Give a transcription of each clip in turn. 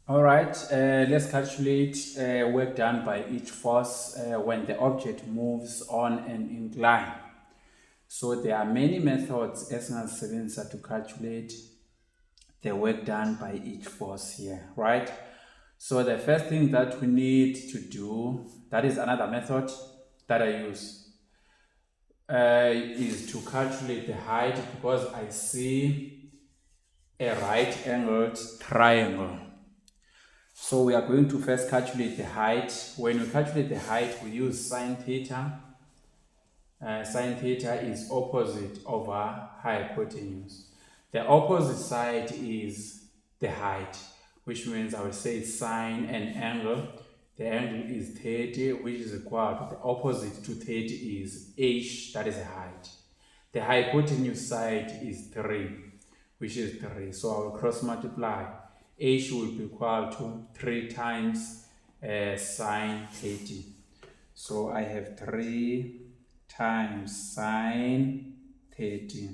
All right, let's calculate work done by each force when the object moves on an incline. So there are many methods esingasebenzisa to calculate the work done by each force here, right? So the first thing that we need to do, that is another method that I use, is to calculate the height because I see a right angled triangle. So we are going to first calculate the height. When we calculate the height, we use sine theta. Sine theta is opposite over hypotenuse. The opposite side is the height, which means I will say sine an angle. The angle is 30, which is equal to the opposite to 30 is h, that is the height. The hypotenuse side is 3, which is 3. So I will cross multiply. H will be equal to 3 times sine 30. So I have 3 times sine 30.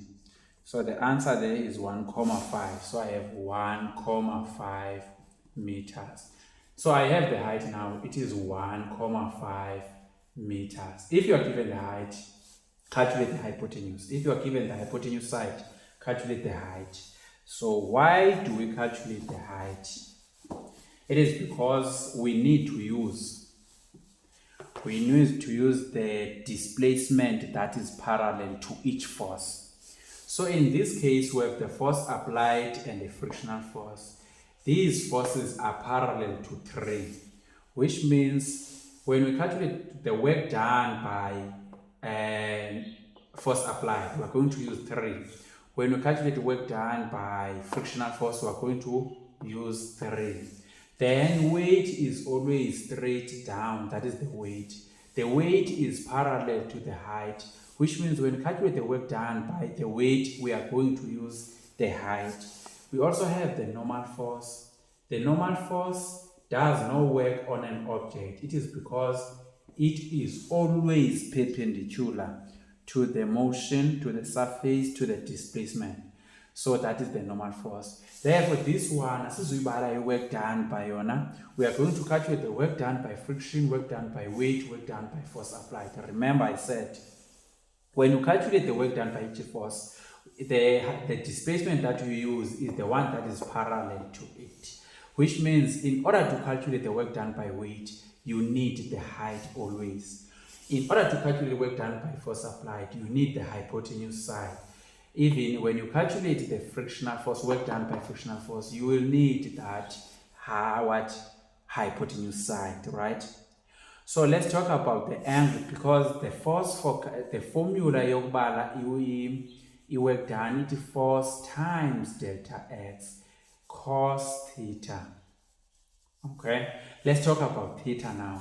So the answer there is 1,5. So I have 1,5 meters. So I have the height now. It is 1,5 meters. If you are given the height, calculate the hypotenuse. If you are given the hypotenuse side, calculate the height. So why do we calculate the height? It is because we need to use the displacement that is parallel to each force. So in this case, we have the force applied and the frictional force. These forces are parallel to 3, which means when we calculate the work done by force applied, we are going to use 3. When we calculate the work done by frictional force, we are going to use 3. Then weight is always straight down, that is the weight. The weight is parallel to the height, which means when we calculate the work done by the weight, we are going to use the height. We also have the normal force. The normal force does not work on an object. It is because it is always perpendicular to the motion, to the surface, to the displacement. So that is the normal force. Therefore, this one, asizuyibala work done by yona, we are going to calculate the work done by friction, work done by weight, work done by force applied. Remember I said, when you calculate the work done by each force, the displacement that you use is the one that is parallel to it. Which means in order to calculate the work done by weight, you need the height always. In order to calculate the work done by force applied, you need the hypotenuse side. Even when you calculate the frictional force, work done by frictional force, you will need that hypotenuse side, right? So let's talk about the angle because the force for the formula yokubala work done it force times delta x cos theta. Okay, let's talk about theta now.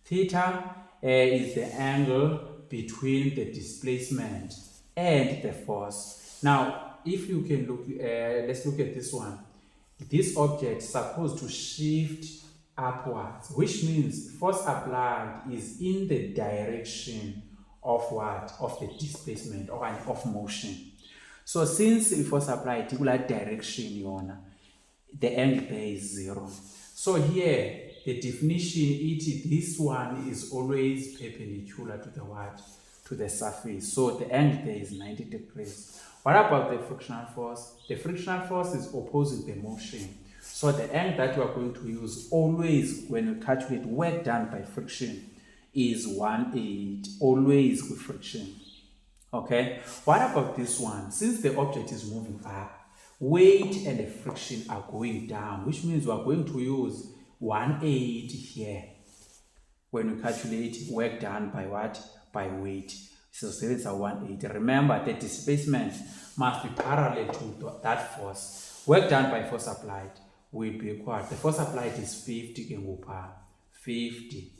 Theta is the angle between the displacement and the force. Now, if you can look, let's look at this one. This object is supposed to shift upwards, which means force applied is in the direction of what? Of the displacement or of motion. So since the force applied in that direction, the angle there is 0. So here, the definition this one is always perpendicular to the what? To the surface. So the angle there is 90 degrees. What about the frictional force? The frictional force is opposing the motion. So the angle that we are going to use always when we calculate work done by friction is 1/8, always with friction. Okay, what about this one? Since the object is moving up, weight and the friction are going down, which means we are going to use 1/8 here when we calculate work done by what? By weight. So it's a 1/8. Remember, the displacement must be parallel to that force. Work done by force applied will be equal. The force applied is 50 kN. 50.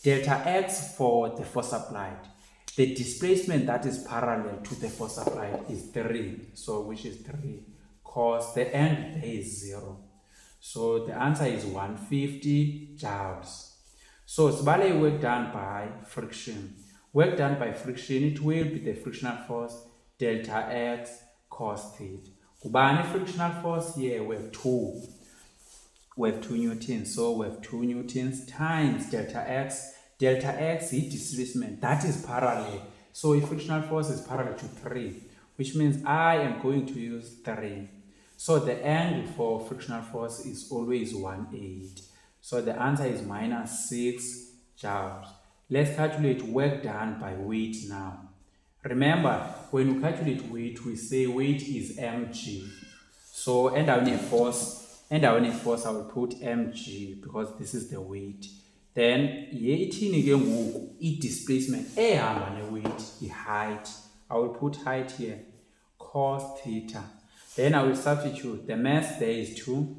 Delta x for the force applied. The displacement that is parallel to the force applied is 3. So which is 3 cos the angle there is 0. So the answer is 150 joules. So sibale work done by friction. Work done by friction, it will be the frictional force delta x cos theta. Kubani frictional force here, we have 2. we have 2 newtons. So we have 2 newtons times delta x. Delta x is displacement. That is parallel. So if frictional force is parallel to 3, which means I am going to use 3. So the angle for frictional force is always 1/8. So the answer is minus 6 joules. Let's calculate work done by weight now. Remember, when we calculate weight, we say weight is mg. So endaweni force, I will put mg because this is the weight. Then ithini ke ngoku i-displacement ehamba ne-weight, i-height. I will put height here, cos theta. Then I will substitute. The mass there is 2.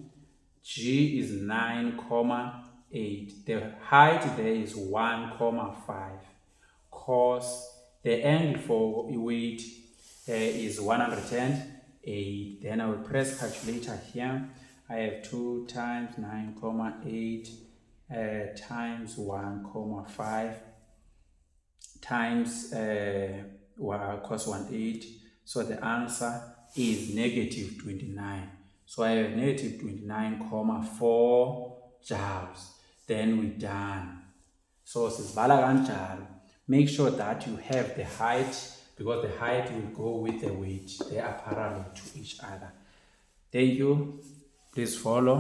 G is 9,8. The height there is 1,5. Cos the angle for weight is 108. Then I will press calculator here. I have 2 times 9,8 times 1,5 times cos 1/8. So the answer is negative 29. So I have negative 29,4 joules. Then we're done. So sisibhala kanjalo. Make sure that you have the height, because the height will go with the weight. They are parallel to each other. Thank you. Please follow.